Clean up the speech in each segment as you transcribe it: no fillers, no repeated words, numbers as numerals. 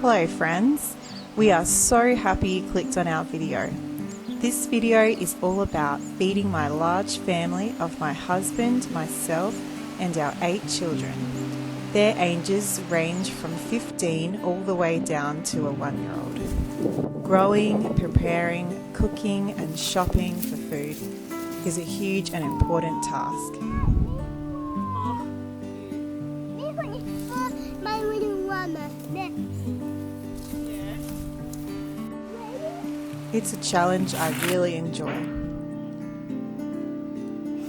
Hello friends, we are so happy you clicked on our video. This video is all about feeding my large family of my husband, myself and our 8 children. Their ages range from 15 all the way down to a 1-year-old. Growing, preparing, cooking and shopping for food is a huge and important task. It's a challenge I really enjoy.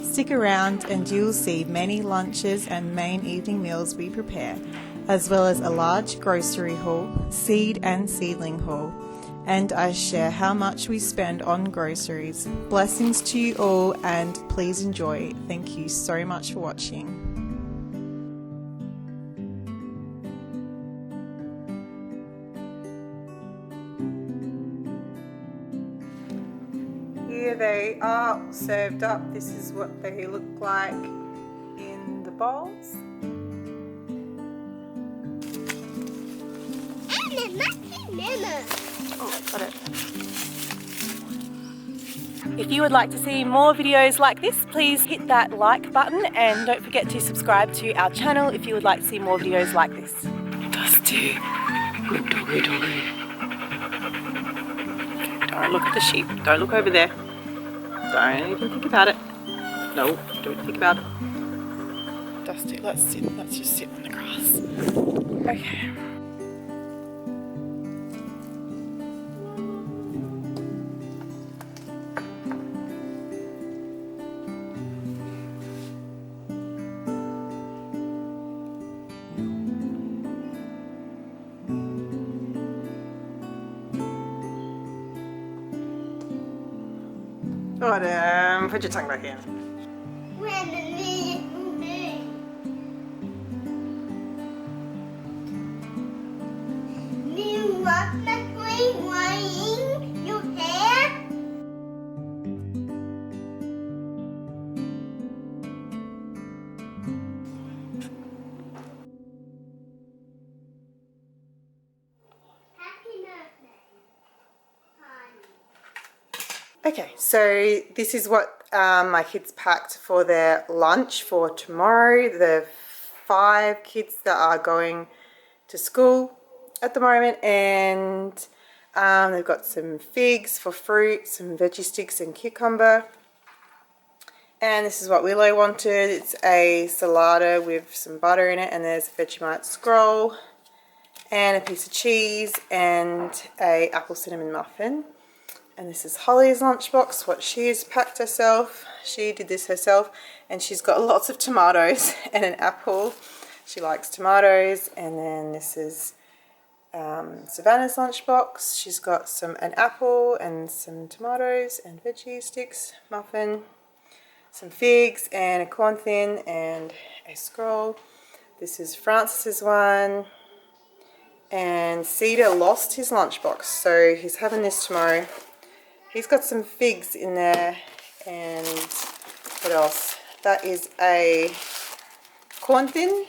Stick around and you'll see many lunches and main evening meals we prepare, as well as a large grocery haul, seed and seedling haul, and I share how much we spend on groceries. Blessings to you all and please enjoy. Thank you so much for watching. Here they are served up. This is what they look like in the bowls. Oh, got it. If you would like to see more videos like this, please hit that like button and don't forget to subscribe to our channel if you would like to see more videos like this. Dusty, good doggy doggy. Don't look at the sheep. Don't look over there. Don't even think about it. No, don't think about it. Dusty, let's sit. Let's just sit on the grass. Okay. Put your tongue back in. Your hair? Okay, so this is what my kids packed for their lunch for tomorrow. The 5 kids that are going to school at the moment, and they've got some figs for fruit, some veggie sticks and cucumber. And this is what Willow wanted. It's a salada with some butter in it, and there's a Vegemite scroll and a piece of cheese and a apple cinnamon muffin. And this is Holly's lunchbox, what she's packed herself. She did this herself, and she's got lots of tomatoes and an apple. She likes tomatoes. And then this is Savannah's lunchbox. She's got an apple and some tomatoes and veggie sticks, muffin, some figs and a corn thin and a scroll. This is Francis's one. And Cedar lost his lunchbox, so he's having this tomorrow. He's got some figs in there, and what else? That is a corn thin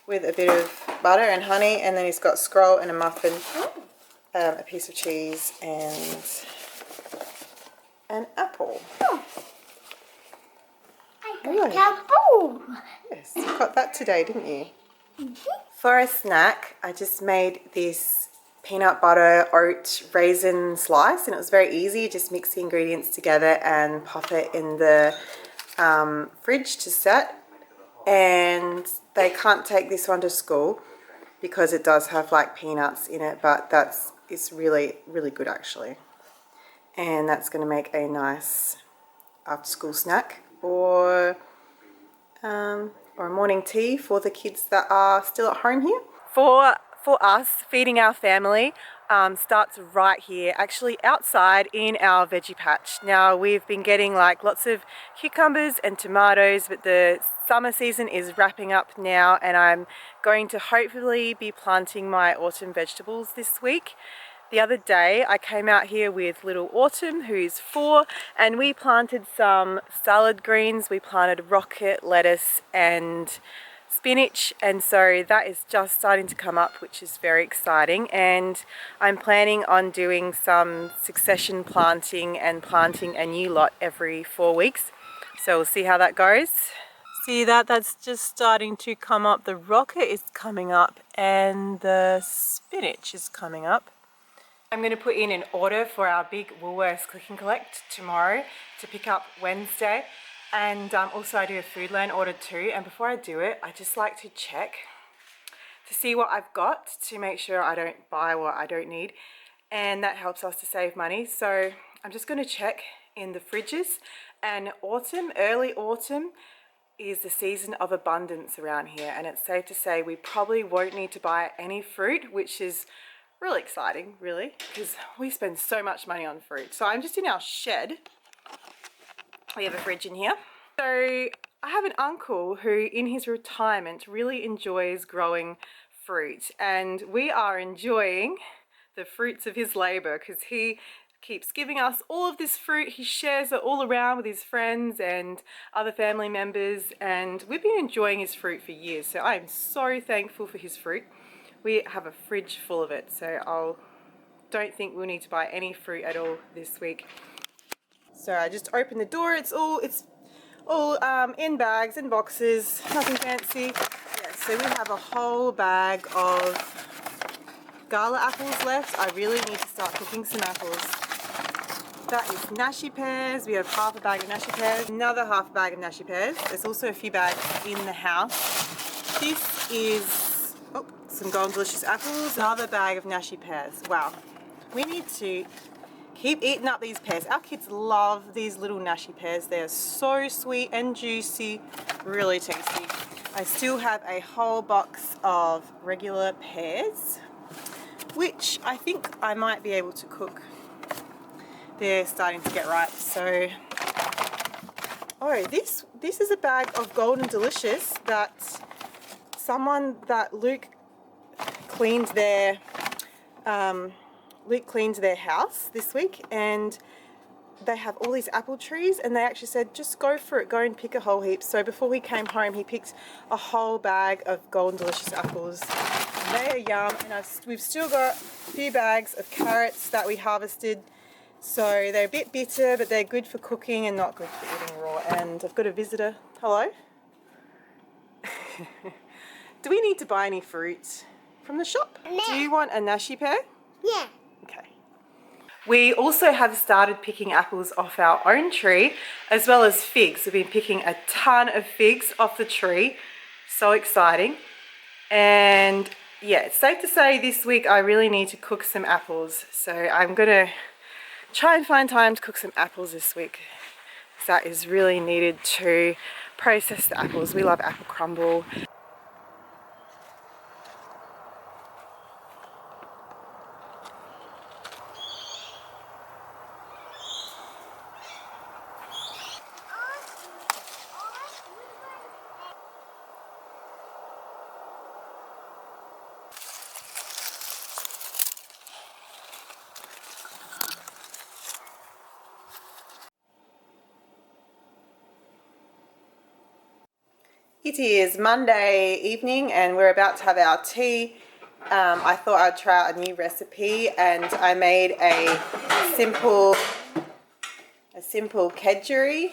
with a bit of butter and honey, and then he's got scroll and a muffin, a piece of cheese and an apple. Oh. I got apple. Yes, you got that today, didn't you? Mm-hmm. For a snack, I just made this peanut butter oat raisin slice, and it was very easy. Just mix the ingredients together and pop it in the fridge to set. And they can't take this one to school because it does have like peanuts in it, but it's really good actually. And that's going to make a nice after school snack or a morning tea for the kids that are still at home here. For us, feeding our family starts right here, actually outside in our veggie patch. Now we've been getting like lots of cucumbers and tomatoes, but the summer season is wrapping up now, and I'm going to hopefully be planting my autumn vegetables this week. The other day I came out here with little Autumn, who's 4, and we planted some salad greens. We planted rocket lettuce and spinach, and so that is just starting to come up, which is very exciting. And I'm planning on doing some succession planting and planting a new lot every 4 weeks. So we'll see how that goes. See that? That's just starting to come up. The rocket is coming up and the spinach is coming up. I'm going to put in an order for our big Woolworths click and collect tomorrow to pick up Wednesday. And also I do a Foodland order too. And before I do it, I just like to check to see what I've got to make sure I don't buy what I don't need. And that helps us to save money. So I'm just going to check in the fridges. And autumn, early autumn, is the season of abundance around here. And it's safe to say we probably won't need to buy any fruit, which is really exciting, really, because we spend so much money on fruit. So I'm just in our shed. We have a fridge in here. So I have an uncle who in his retirement really enjoys growing fruit, and we are enjoying the fruits of his labor because he keeps giving us all of this fruit. He shares it all around with his friends and other family members, and we've been enjoying his fruit for years. So I am so thankful for his fruit. We have a fridge full of it, so I don't think we'll need to buy any fruit at all this week. So I just opened the door. It's all in bags and boxes, nothing fancy. Yeah, so we have a whole bag of gala apples left. I really need to start cooking some apples. That is nashi pears. We have half a bag of nashi pears, another half a bag of nashi pears. There's also a few bags in the house. This is some Golden Delicious apples, another bag of nashi pears. Wow, we need to keep eating up these pears. Our kids love these little nashi pears. They're so sweet and juicy, really tasty. I still have a whole box of regular pears, which I think I might be able to cook. They're starting to get ripe, so... Oh, this is a bag of Golden Delicious that Luke cleaned their house this week, and they have all these apple trees, and they actually said just go for it, go and pick a whole heap. So before we came home, he picked a whole bag of Golden Delicious apples. And they are yum, and we've still got a few bags of carrots that we harvested. So they're a bit bitter, but they're good for cooking and not good for eating raw. And I've got a visitor. Hello? Do we need to buy any fruit from the shop? No. Do you want a nashi pear? Yeah. Okay. We also have started picking apples off our own tree, as well as figs. We've been picking a ton of figs off the tree. So exciting. And yeah, it's safe to say this week I really need to cook some apples. So I'm gonna try and find time to cook some apples this week. That is really needed to process the apples. We love apple crumble. It is Monday evening and we're about to have our tea. I thought I'd try out a new recipe, and I made a simple kedgeree,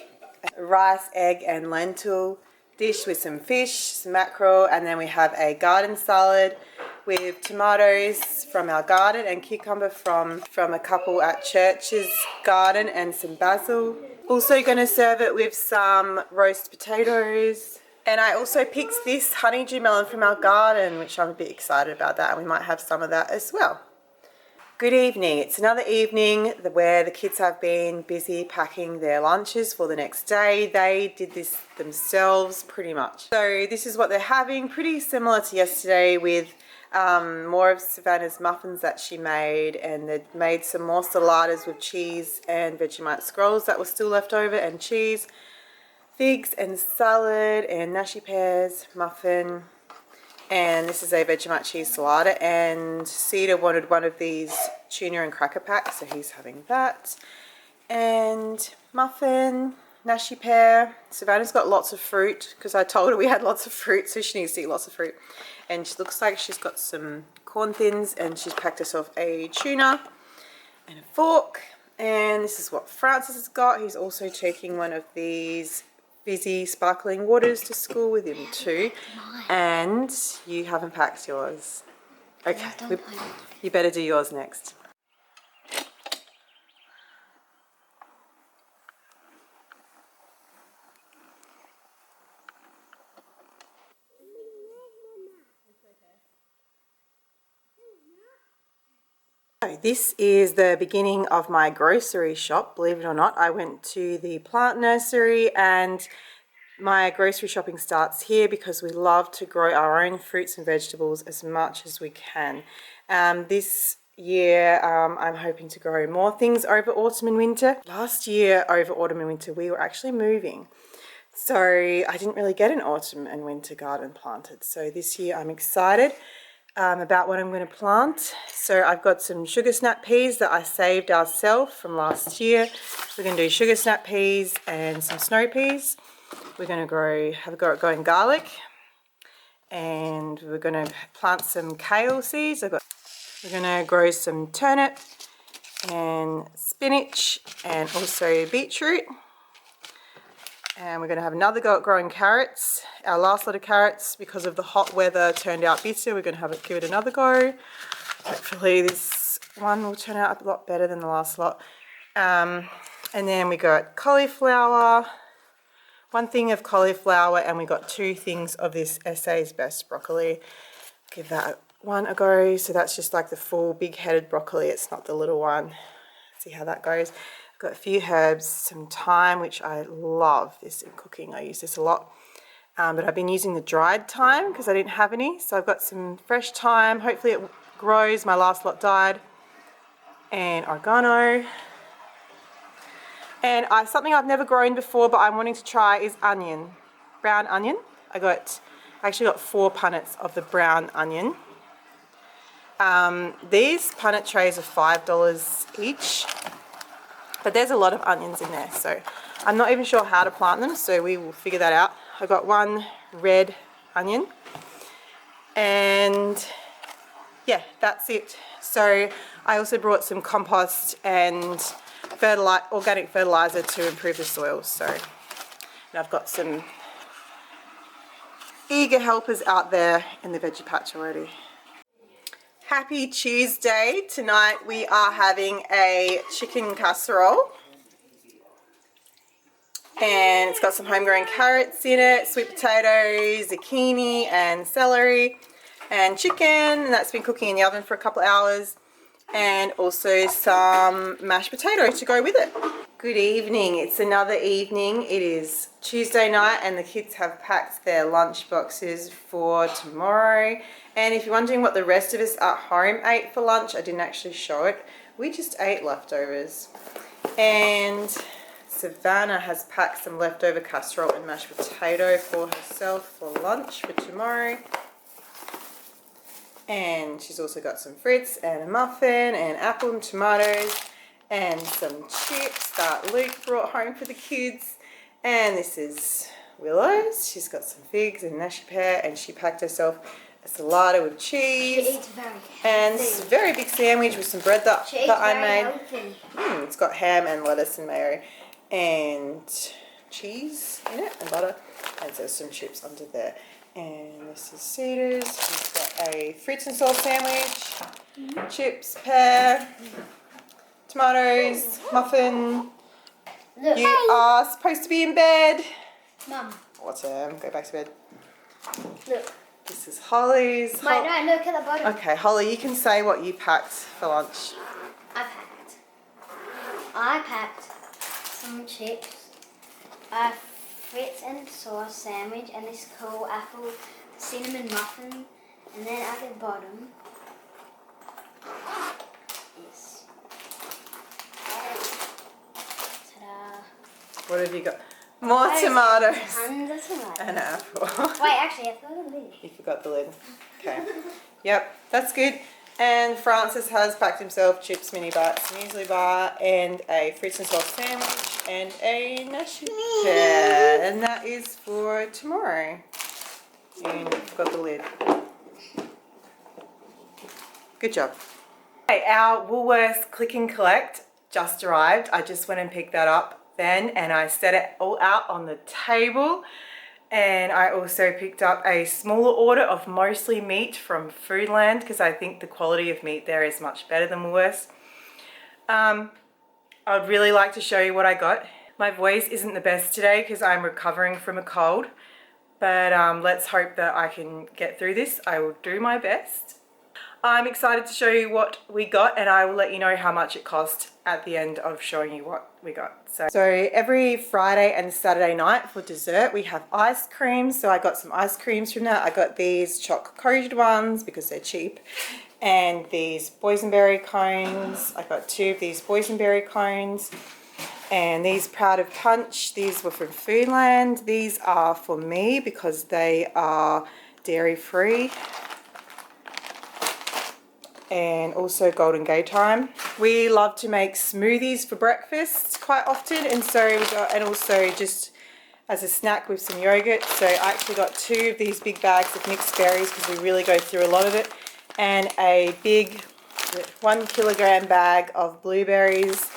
rice, egg and lentil dish with some fish, some mackerel, and then we have a garden salad with tomatoes from our garden and cucumber from a couple at Church's garden and some basil. Also going to serve it with some roast potatoes. And I also picked this honeydew melon from our garden, which I'm a bit excited about that, and we might have some of that as well. Good evening. It's another evening where the kids have been busy packing their lunches for the next day. They did this themselves pretty much. So this is what they're having, pretty similar to yesterday, with more of Savannah's muffins that she made, and they'd made some more saladas with cheese and Vegemite scrolls that were still left over, and cheese, figs and salad and nashi pears, muffin, and this is a Vegemite cheese salada. And Cedar wanted one of these tuna and cracker packs, so he's having that. And muffin, nashi pear. Savannah's got lots of fruit because I told her we had lots of fruit, so she needs to eat lots of fruit. And she looks like she's got some corn thins, and she's packed herself a tuna and a fork. And this is what Francis has got. He's also taking one of these fizzy sparkling waters to school with him too. And you haven't packed yours. Okay, you better do yours next. So this is the beginning of my grocery shop. Believe it or not, I went to the plant nursery, and my grocery shopping starts here because we love to grow our own fruits and vegetables as much as we can. This year I'm hoping to grow more things over autumn and winter. Last year over autumn and winter we were actually moving, so I didn't really get an autumn and winter garden planted. So this year I'm excited about what I'm going to plant. So I've got some sugar snap peas that I saved ourselves from last year. We're going to do sugar snap peas and some snow peas. We're going to have a go at growing garlic, and we're going to plant some kale seeds. We're going to grow some turnip and spinach and also beetroot. And we're going to have another go at growing carrots. Our last lot of carrots, because of the hot weather, turned out bitter. We're going to give it another go. Hopefully this one will turn out a lot better than the last lot. And then we got cauliflower, one thing of cauliflower, and we got 2 things of this SA's Best broccoli. Give that one a go. So that's just like the full big-headed broccoli. It's not the little one. See how that goes. Got a few herbs, some thyme, which I love this in cooking. I use this a lot. But I've been using the dried thyme because I didn't have any. So I've got some fresh thyme. Hopefully it grows. My last lot died. And oregano. And something I've never grown before but I'm wanting to try is onion. Brown onion. I actually got 4 punnets of the brown onion. These punnet trays are $5 each. But there's a lot of onions in there, so I'm not even sure how to plant them, so we will figure that out. I got 1 red onion, and yeah, that's it. So I also brought some compost and organic fertilizer to improve the soil. So, and I've got some eager helpers out there in the veggie patch already. Happy Tuesday. Tonight we are having a chicken casserole, and it's got some homegrown carrots in it, sweet potatoes, zucchini and celery, and chicken, and that's been cooking in the oven for a couple of hours, and also some mashed potato to go with it. Good evening. It's another evening. It is Tuesday night and the kids have packed their lunch boxes for tomorrow. And if you're wondering what the rest of us at home ate for lunch, I didn't actually show it. We just ate leftovers. And Savannah has packed some leftover casserole and mashed potato for herself for lunch for tomorrow. And she's also got some fruits and a muffin and apple and tomatoes and some chips that Luke brought home for the kids. And this is Willow's. She's got some figs and nashi pear, and she packed herself a salada with cheese. She eats very and a very big sandwich with some bread that I made. It's got ham and lettuce and mayo and cheese in it and butter, and so some chips under there. And this is Cedar's. He's got a fruits and sauce sandwich, chips, pear, tomatoes, muffin. Look. You are supposed to be in bed. Mum. Autumn, go back to bed. Look. This is Holly's. No, look at the bottom. Okay, Holly, you can say what you packed for lunch. I packed some chips, a fruits and sauce sandwich, and this cool apple cinnamon muffin, and then at the bottom is ta-da. What have you got? More tomatoes. Tons of tomatoes. An apple. Wait, actually, I forgot the lid. You forgot the lid. Okay. Yep, that's good. And Francis has packed himself chips, mini bites, muesli bar, and a fruits and sauce sandwich, and a nashi pear. And that is for tomorrow. And I've got the lid. Good job. Okay, our Woolworths Click and Collect just arrived. I just went and picked that up then, and I set it all out on the table. And I also picked up a smaller order of mostly meat from Foodland because I think the quality of meat there is much better than Woolworths. I'd really like to show you what I got. My voice isn't the best today because I'm recovering from a cold, but let's hope that I can get through this. I will do my best. I'm excited to show you what we got, and I will let you know how much it cost at the end of showing you what we got. So every Friday and Saturday night for dessert we have ice cream. So I got some ice creams from that. I got these choc coated ones because they're cheap, and these boysenberry cones. I got 2 of these boysenberry cones, and these Proud of Punch. These were from Foodland. These are for me because they are dairy free. And also Golden Gay Time. We love to make smoothies for breakfast quite often, and so we got, and also just as a snack with some yogurt. So I actually got 2 of these big bags of mixed berries because we really go through a lot of it, and a big 1 kilogram bag of blueberries.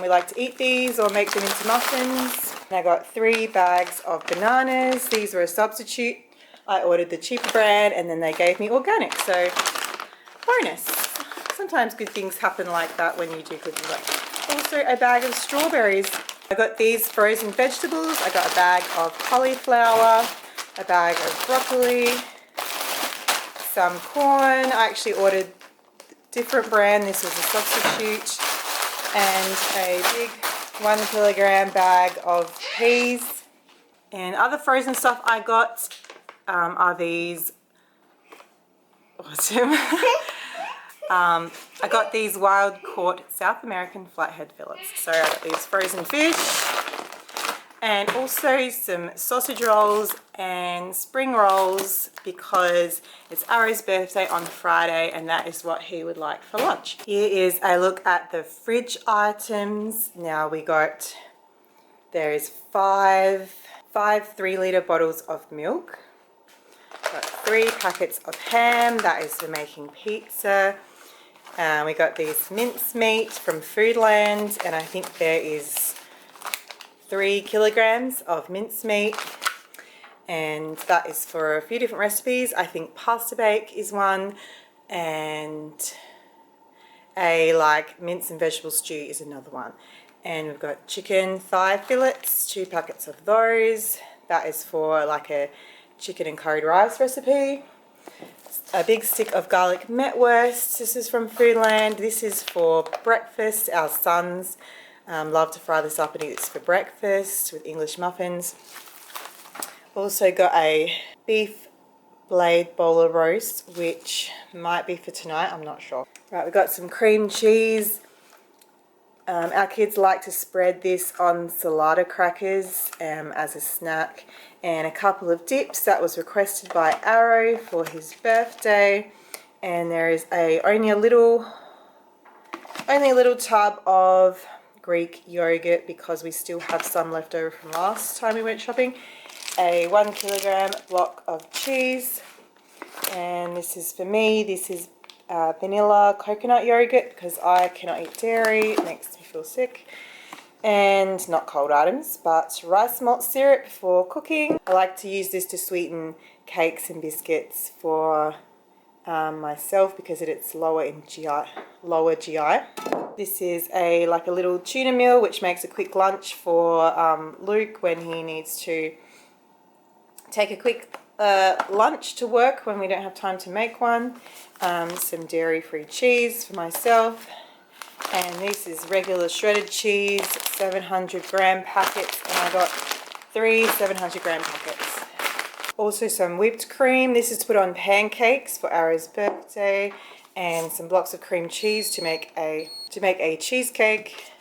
We like to eat these or make them into muffins. And I got 3 bags of bananas. These were a substitute. I ordered the cheaper brand and then they gave me organic. So bonus. Sometimes good things happen like that when you do Click and Collect. Also a bag of strawberries. I got these frozen vegetables. I got a bag of cauliflower, a bag of broccoli, some corn. I actually ordered a different brand. This was a substitute. And a big 1 kilogram bag of peas. And other frozen stuff I got are these. Awesome. I got these wild caught South American flathead fillets. So I got these frozen fish and also some sausage rolls and spring rolls because it's Arrow's birthday on Friday and that is what he would like for lunch. Here is a look at the fridge items. Now there is five 3-litre bottles of milk. Got 3 packets of ham, that is for making pizza. We got these mincemeat from Foodland, and I think there is 3 kilograms of mincemeat, and that is for a few different recipes. I think pasta bake is one, and a mince and vegetable stew is another one. And we've got chicken thigh fillets, 2 packets of those. That is for like a chicken and curried rice recipe. A big stick of garlic metwurst. This is from Foodland. This is for breakfast. Our sons love to fry this up and eat this for breakfast with English muffins. Also got a beef blade bowler roast, which might be for tonight, I'm not sure. Right, we've got some cream cheese. Our kids like to spread this on salada crackers as a snack, and a couple of dips. That was requested by Arrow for his birthday. And there is only a little tub of Greek yogurt because we still have some left over from last time we went shopping. A 1 kilogram block of cheese, and this is for me. This is vanilla coconut yogurt because I cannot eat dairy. It makes me feel sick. And not cold items, but rice malt syrup for cooking. I like to use this to sweeten cakes and biscuits for myself because it's lower GI. This is a little tuna meal which makes a quick lunch for Luke when he needs to take a quick lunch to work when we don't have time to make one. Some dairy-free cheese for myself. And this is regular shredded cheese, 700 gram packets, and I got 3 700 gram packets. Also some whipped cream. This is to put on pancakes for Arrow's birthday, and some blocks of cream cheese to make a cheesecake,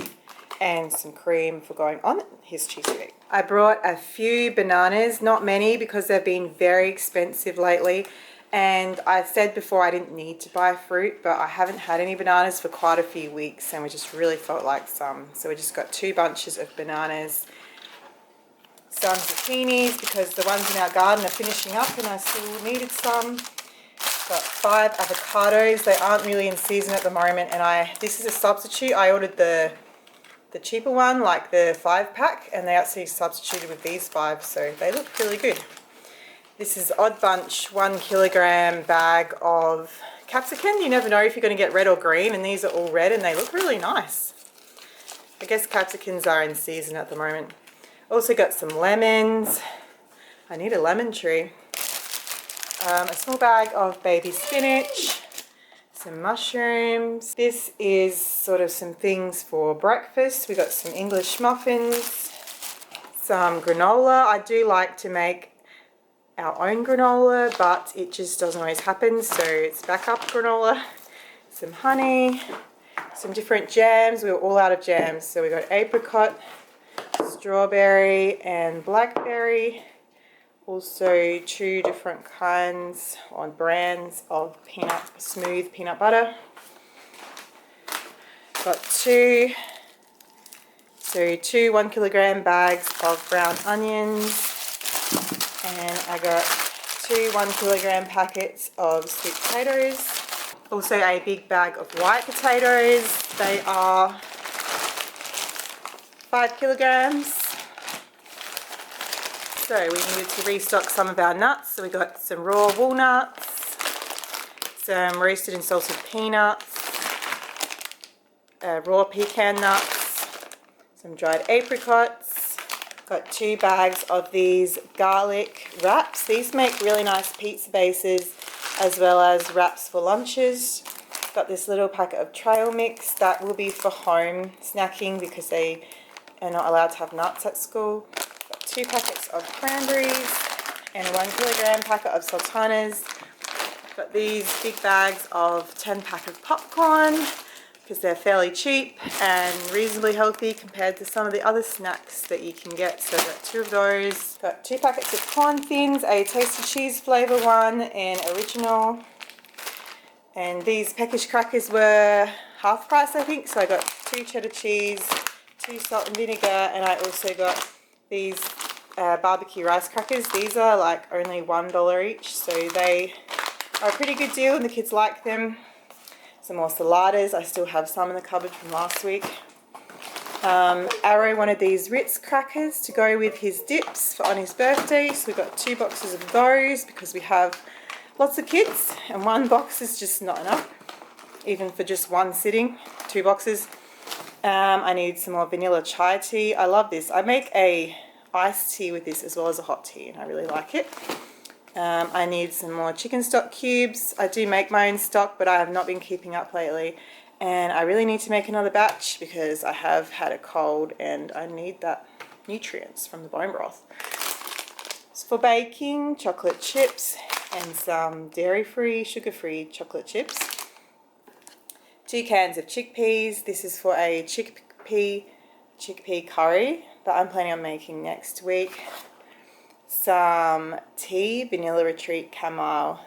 and some cream for going on his cheesecake. I brought a few bananas, not many because they've been very expensive lately. And I said before I didn't need to buy fruit, but I haven't had any bananas for quite a few weeks and we just really felt like some. So we just got 2 bunches of bananas, some zucchinis because the ones in our garden are finishing up and I still needed some. Got 5 avocados. They aren't really in season at the moment, and this is a substitute. I ordered the cheaper one, like the 5-pack, and they actually substituted with these 5, so they look really good. This is Odd Bunch 1 kilogram bag of capsicum. You never know if you're going to get red or green, and these are all red and they look really nice. I guess capsicums are in season at the moment. Also got some lemons. I need a lemon tree. A small bag of baby spinach. Some mushrooms. This is sort of some things for breakfast. We got some English muffins. Some granola. I do like to make our own granola, but it just doesn't always happen, so it's backup granola. Some honey, some different jams. We were all out of jams, so we got apricot, strawberry and blackberry. Also 2 different kinds or brands of smooth peanut butter. Got 2 1 kilogram bags of brown onions. And I got 2 1 kilogram packets of sweet potatoes. Also a big bag of white potatoes. They are 5 kilograms. So we needed to restock some of our nuts. So we got some raw walnuts, some roasted and salted peanuts, raw pecan nuts, some dried apricots. Got 2 bags of these garlic wraps. These make really nice pizza bases as well as wraps for lunches. Got this little packet of trail mix that will be for home snacking because they are not allowed to have nuts at school. Got 2 packets of cranberries and a 1 kilogram packet of sultanas. Got these big bags of 10-pack of popcorn because they're fairly cheap and reasonably healthy compared to some of the other snacks that you can get. So I've got 2 of those. Got 2 packets of corn thins, a tasty cheese flavour one and original. And these Peckish crackers were half price I think, so I got 2 cheddar cheese, 2 salt and vinegar, and I also got these barbecue rice crackers. These are like only $1 each, so they are a pretty good deal and the kids like them. Some more saladas. I still have some in the cupboard from last week. Arrow wanted these Ritz crackers to go with his dips on his birthday, so we got 2 boxes of those because we have lots of kids and 1 box is just not enough, even for just 1 sitting. 2 boxes. I need some more vanilla chai tea. I love this. I make a iced tea with this as well as a hot tea and I really like it. I need some more chicken stock cubes. I do make my own stock, but I have not been keeping up lately. And I really need to make another batch because I have had a cold and I need that nutrients from the bone broth. So for baking, chocolate chips and some dairy-free, sugar-free chocolate chips. 2 cans of chickpeas. This is for a chickpea curry that I'm planning on making next week. Some tea, vanilla retreat chamomile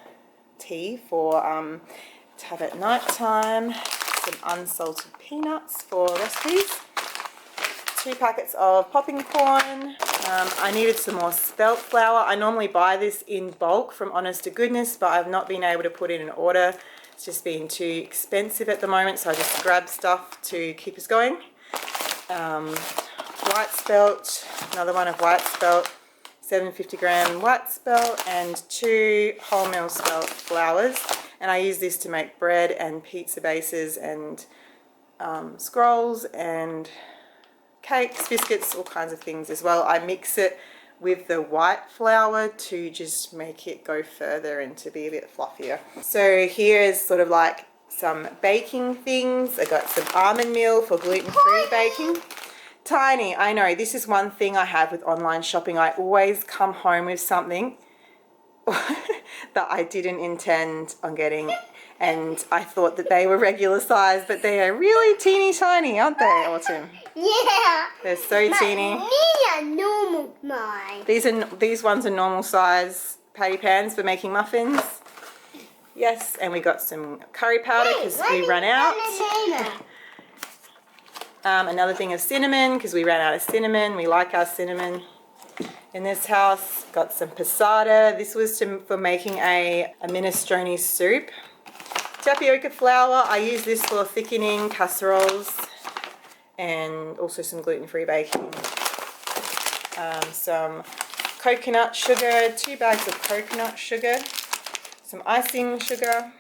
tea for to have at night time. Some unsalted peanuts for recipes. 2 packets of popping corn. I needed some more spelt flour. I normally buy this in bulk from Honest to Goodness, but I've not been able to put in an order. It's just been too expensive at the moment, so I just grabbed stuff to keep us going. White spelt, another one of white spelt. 750 gram white spelt and 2 wholemeal spelt flours, and I use this to make bread and pizza bases and scrolls and cakes, biscuits, all kinds of things as well. I mix it with the white flour to just make it go further and to be a bit fluffier. So here is sort of like some baking things. I got some almond meal for gluten-free baking. Tiny, I know, this is one thing I have with online shopping. I always come home with something that I didn't intend on getting, and I thought that they were regular size, but they are really teeny tiny, aren't they, Autumn? Yeah. They're so teeny. These are normal, mine. These ones are normal size patty pans for making muffins. Yes, and we got some curry powder because we ran out. Another thing of cinnamon because we ran out of cinnamon. We like our cinnamon in this house. Got some passata. This was for making a minestrone soup. Tapioca flour. I use this for thickening casseroles and also some gluten-free baking. Some coconut sugar, 2 bags of coconut sugar, some icing sugar,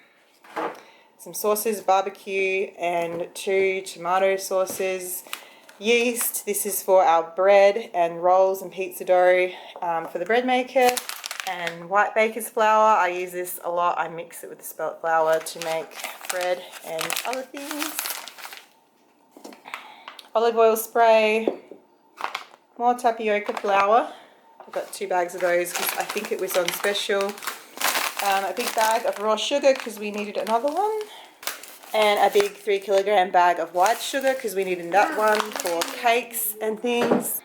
some sauces, barbecue, and 2 tomato sauces. Yeast, this is for our bread and rolls and pizza dough for the bread maker. And white baker's flour, I use this a lot. I mix it with the spelt flour to make bread and other things. Olive oil spray, more tapioca flour. I've got 2 bags of those because I think it was on special. A big bag of raw sugar because we needed another one. And a big 3 kilogram bag of white sugar because we needed that one for cakes and things.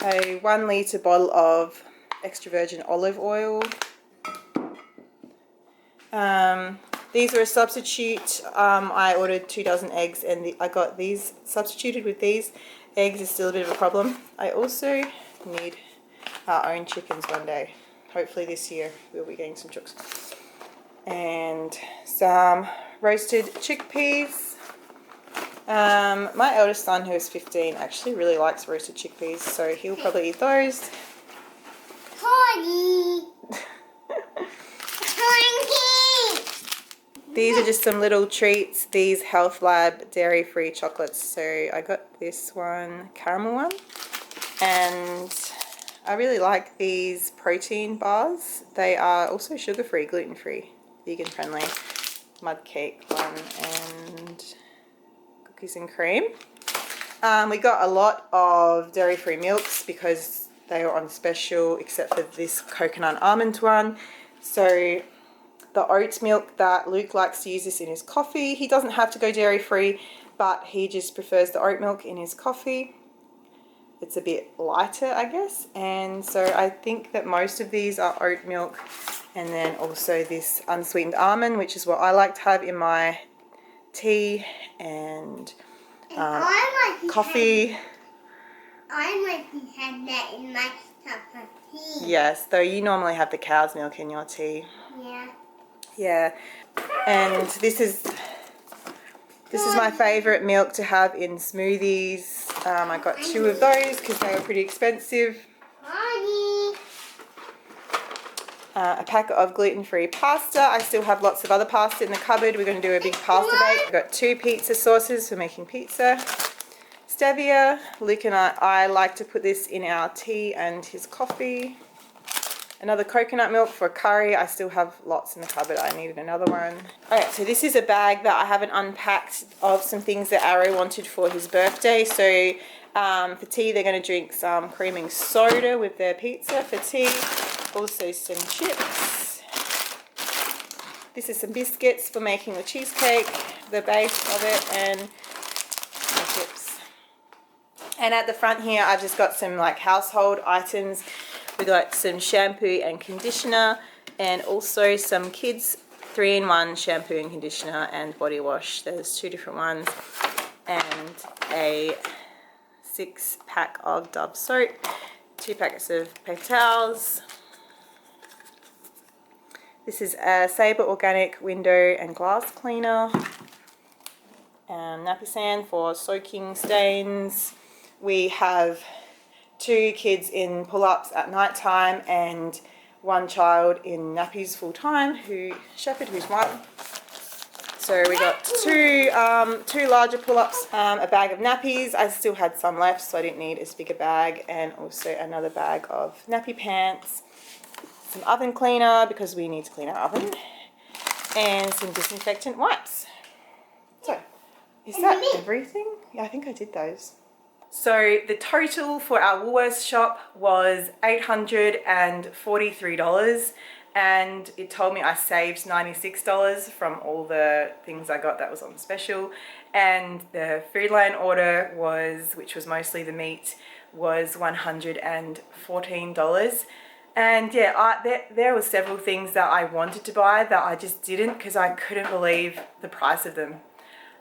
A 1 litre bottle of extra virgin olive oil. These are a substitute. I ordered 2 dozen eggs and I got these substituted with these. Eggs is still a bit of a problem. I also need our own chickens one day. Hopefully this year we'll be getting some chooks. And some roasted chickpeas. My eldest son, who is 15, actually really likes roasted chickpeas, so he'll probably eat those. These are just some little treats. These Health Lab dairy-free chocolates. So I got this one, caramel one. And I really like these protein bars. They are also sugar-free, gluten-free, vegan-friendly. Mud cake one and cookies and cream. We got a lot of dairy-free milks because they were on special, except for this coconut almond one. So the oat milk that Luke likes to use this in his coffee. He doesn't have to go dairy-free, but he just prefers the oat milk in his coffee. It's a bit lighter, I guess, and so I think that most of these are oat milk, and then also this unsweetened almond, which is what I like to have in my tea and coffee. I like to have that in my cup of tea. Yes, though you normally have the cow's milk in your tea. Yeah. Yeah, and this is my favourite milk to have in smoothies. I got 2 of those because they were pretty expensive. A pack of gluten-free pasta. I still have lots of other pasta in the cupboard. We're going to do a big pasta bake. I've got 2 pizza sauces for making pizza. Stevia. Luke and I like to put this in our tea and his coffee. Another coconut milk for curry. I still have lots in the cupboard. I needed another one. Alright, so this is a bag that I haven't unpacked of some things that Arrow wanted for his birthday. So for tea, they're going to drink some creaming soda with their pizza for tea. Also some chips. This is some biscuits for making the cheesecake, the base of it, and some chips. And at the front here, I've just got some like household items. We got some shampoo and conditioner, and also some kids 3-in-1 shampoo and conditioner and body wash. There's 2 different ones, and a 6-pack of Dove soap, 2 packets of paper towels. This is a Sabre Organic window and glass cleaner, nappy sand for soaking stains. We have 2 kids in pull-ups at night time and 1 child in nappies full time, Shepherd, who's 1. So we got 2 larger pull-ups, a bag of nappies. I still had some left, so I didn't need as big a bag, and also another bag of nappy pants, some oven cleaner because we need to clean our oven, and some disinfectant wipes. So, is that everything? Yeah, I think I did those. So the total for our Woolworths shop was $843, and it told me I saved $96 from all the things I got that was on special, and the Foodland order which was mostly the meat, was $114. And yeah, there were several things that I wanted to buy that I just didn't because I couldn't believe the price of them.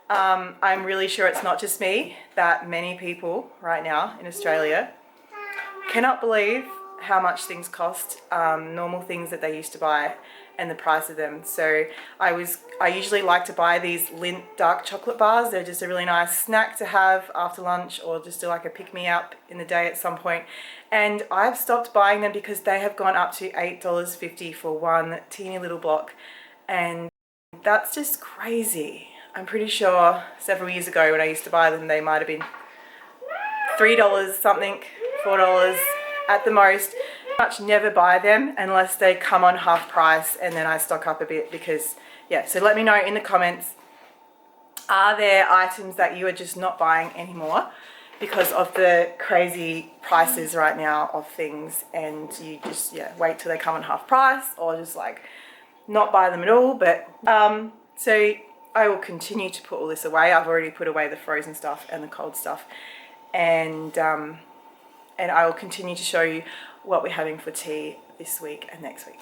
I'm really sure it's not just me, that many people right now in Australia cannot believe how much things cost, normal things that they used to buy and the price of them. So I usually like to buy these Lindt dark chocolate bars. They're just a really nice snack to have after lunch or just do like a pick-me-up in the day at some point. And I've stopped buying them because they have gone up to $8.50 for one teeny little block. And that's just crazy. I'm pretty sure several years ago when I used to buy them, they might have been $3 something, $4 at the most. Much never buy them unless they come on half price, and then I stock up a bit because, yeah, so let me know in the comments, are there items that you are just not buying anymore because of the crazy prices right now of things, and you just, yeah, wait till they come on half price or just like not buy them at all. But so I will continue to put all this away. I've already put away the frozen stuff and the cold stuff, and I will continue to show you what we're having for tea this week and next week.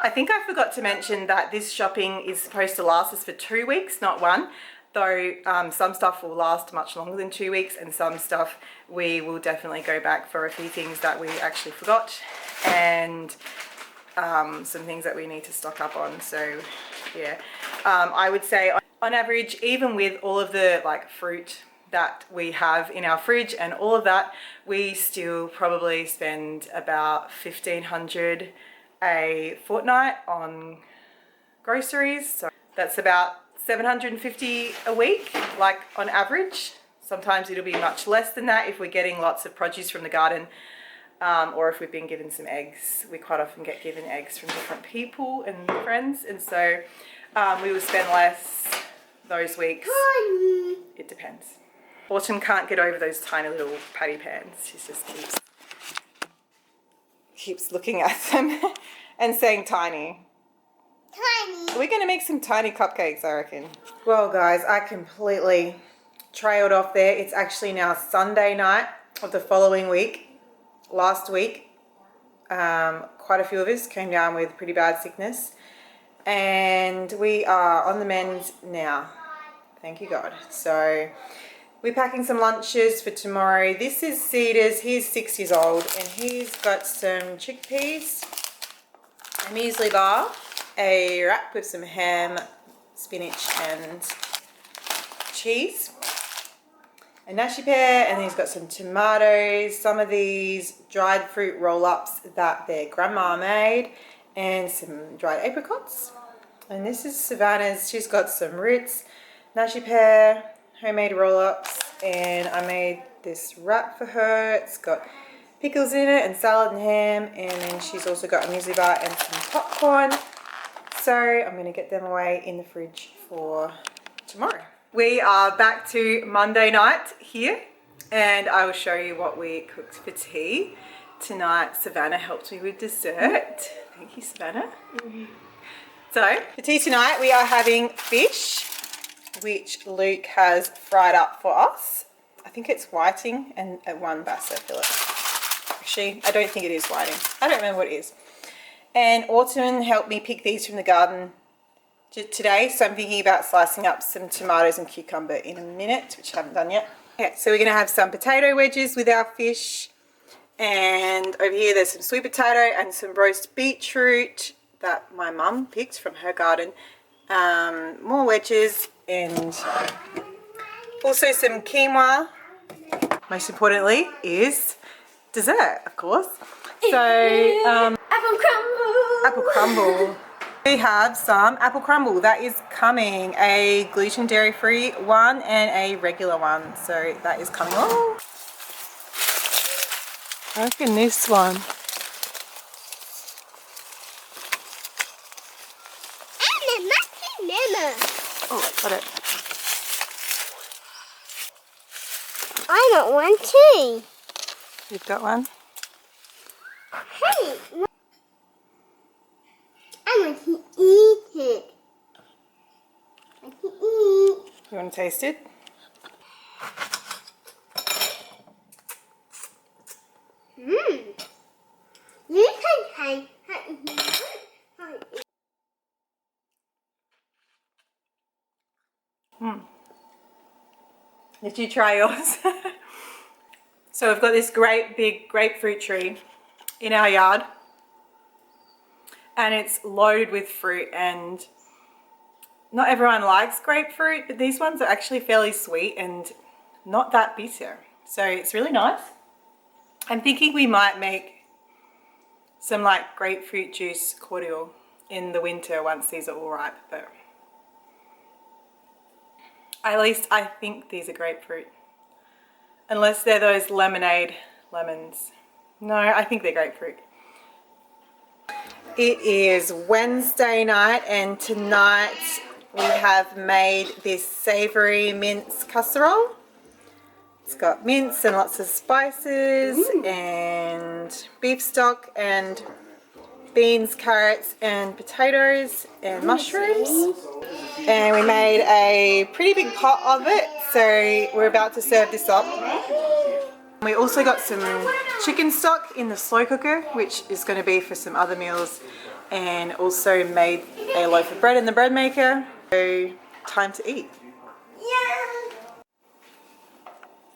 I think I forgot to mention that this shopping is supposed to last us for 2 weeks, not one, though some stuff will last much longer than 2 weeks, and some stuff we will definitely go back for a few things that we actually forgot, and some things that we need to stock up on. So yeah, I would say on average, even with all of the like fruit that we have in our fridge and all of that, we still probably spend about $1,500 a fortnight on groceries. So that's about $750 a week, like on average. Sometimes it'll be much less than that if we're getting lots of produce from the garden, or if we've been given some eggs. We quite often get given eggs from different people and friends, and so we will spend less those weeks. It depends. Autumn can't get over those tiny little patty pans. She just keeps looking at them and saying tiny. Tiny. We're going to make some tiny cupcakes, I reckon. Well, guys, I completely trailed off there. It's actually now Sunday night of the following week. Last week, quite a few of us came down with pretty bad sickness, and we are on the mend now. Thank you, God. So we're packing some lunches for tomorrow. This is Cedar's. He's 6 years old, and he's got some chickpeas, a muesli bar, a wrap with some ham, spinach, and cheese, a nashi pear, and he's got some tomatoes, some of these dried fruit roll-ups that their grandma made, and some dried apricots. And this is Savannah's. She's got some roots, nashi pear, homemade roll-ups, and I made this wrap for her. It's got pickles in it and salad and ham, and then she's also got a muesli bar and some popcorn. So I'm going to get them away in the fridge for tomorrow. We are back to Monday night here, and I will show you what we cooked for tea. Tonight Savannah helped me with dessert. Thank you, Savannah. So for tea tonight we are having fish, which Luke has fried up for us. I think it's whiting and one basso fillet. Actually, I don't think it is whiting. I don't remember what it is. And Autumn helped me pick these from the garden today, so I'm thinking about slicing up some tomatoes and cucumber in a minute, which I haven't done yet. Okay, so we're going to have some potato wedges with our fish, and over here there's some sweet potato and some roast beetroot that my mum picked from her garden. More wedges, and also some quinoa. Most importantly is dessert, of course. So apple crumble. Apple crumble. We have some apple crumble that is coming, a gluten dairy free one and a regular one, so that is coming along. I reckon this one. Oh, got it. I don't want tea. You've got one? Hey, I want to eat it. I want to eat. You want to taste it? Did you try yours? So we've got this great big grapefruit tree in our yard, and it's loaded with fruit, and not everyone likes grapefruit, but these ones are actually fairly sweet and not that bitter. So it's really nice. I'm thinking we might make some like grapefruit juice cordial in the winter once these are all ripe, but at least I think these are grapefruit. Unless they're those lemonade lemons. No, I think they're grapefruit. It is Wednesday night, and tonight we have made this savoury mince casserole. It's got mince and lots of spices and beef stock and beans, carrots and potatoes and mushrooms. And we made a pretty big pot of it, so we're about to serve this up. We also got some chicken stock in the slow cooker, which is going to be for some other meals, and also made a loaf of bread in the bread maker. So time to eat.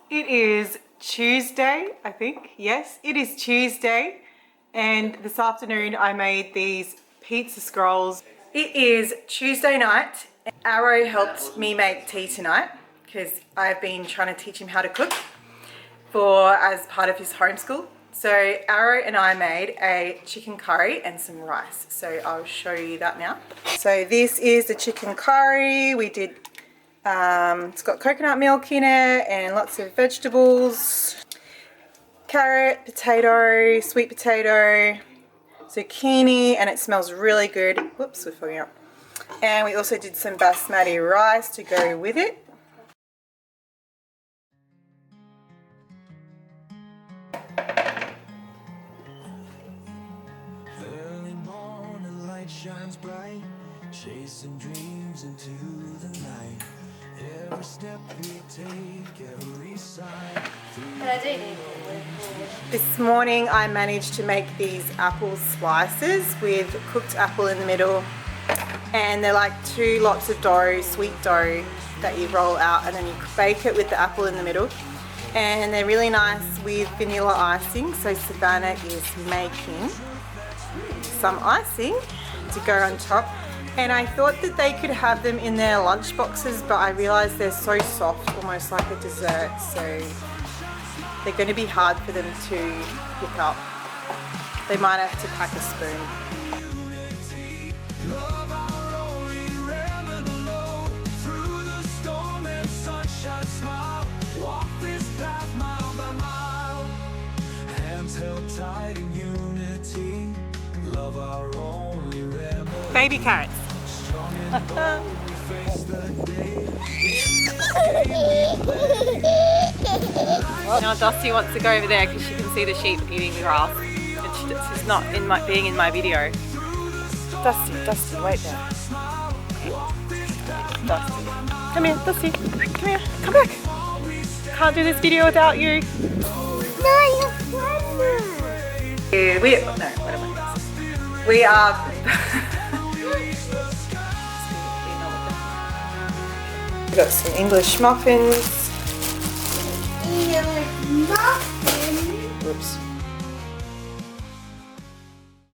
It is Tuesday, I think. Yes, it is Tuesday. And this afternoon I made these pizza scrolls. It is Tuesday night. Arrow helped me make tea tonight because I've been trying to teach him how to cook as part of his homeschool. So Arrow and I made a chicken curry and some rice. So I'll show you that now. So this is the chicken curry. We did, it's got coconut milk in it and lots of vegetables. Carrot, potato, sweet potato, zucchini, and it smells really good. Whoops, we're fogging up. And we also did some basmati rice to go with it. Early morning light shines bright, chasing dreams into the night. Every step we take, every side. This morning I managed to make these apple slices with cooked apple in the middle, and they're like 2 lots of dough, sweet dough that you roll out, and then you bake it with the apple in the middle, and they're really nice with vanilla icing. So Savannah is making some icing to go on top, and I thought that they could have them in their lunch boxes, but I realized they're so soft, almost like a dessert, so they're going to be hard for them to pick up. They might have to pack a spoon. Baby carrots. Now Dusty wants to go over there because she can see the sheep eating the grass. And she's not being in my video. Dusty, wait there. Dusty. Come here, Dusty. Come here, come back. Can't do this video without you. No, you're fun. We are we got some English muffins. English muffins. Whoops.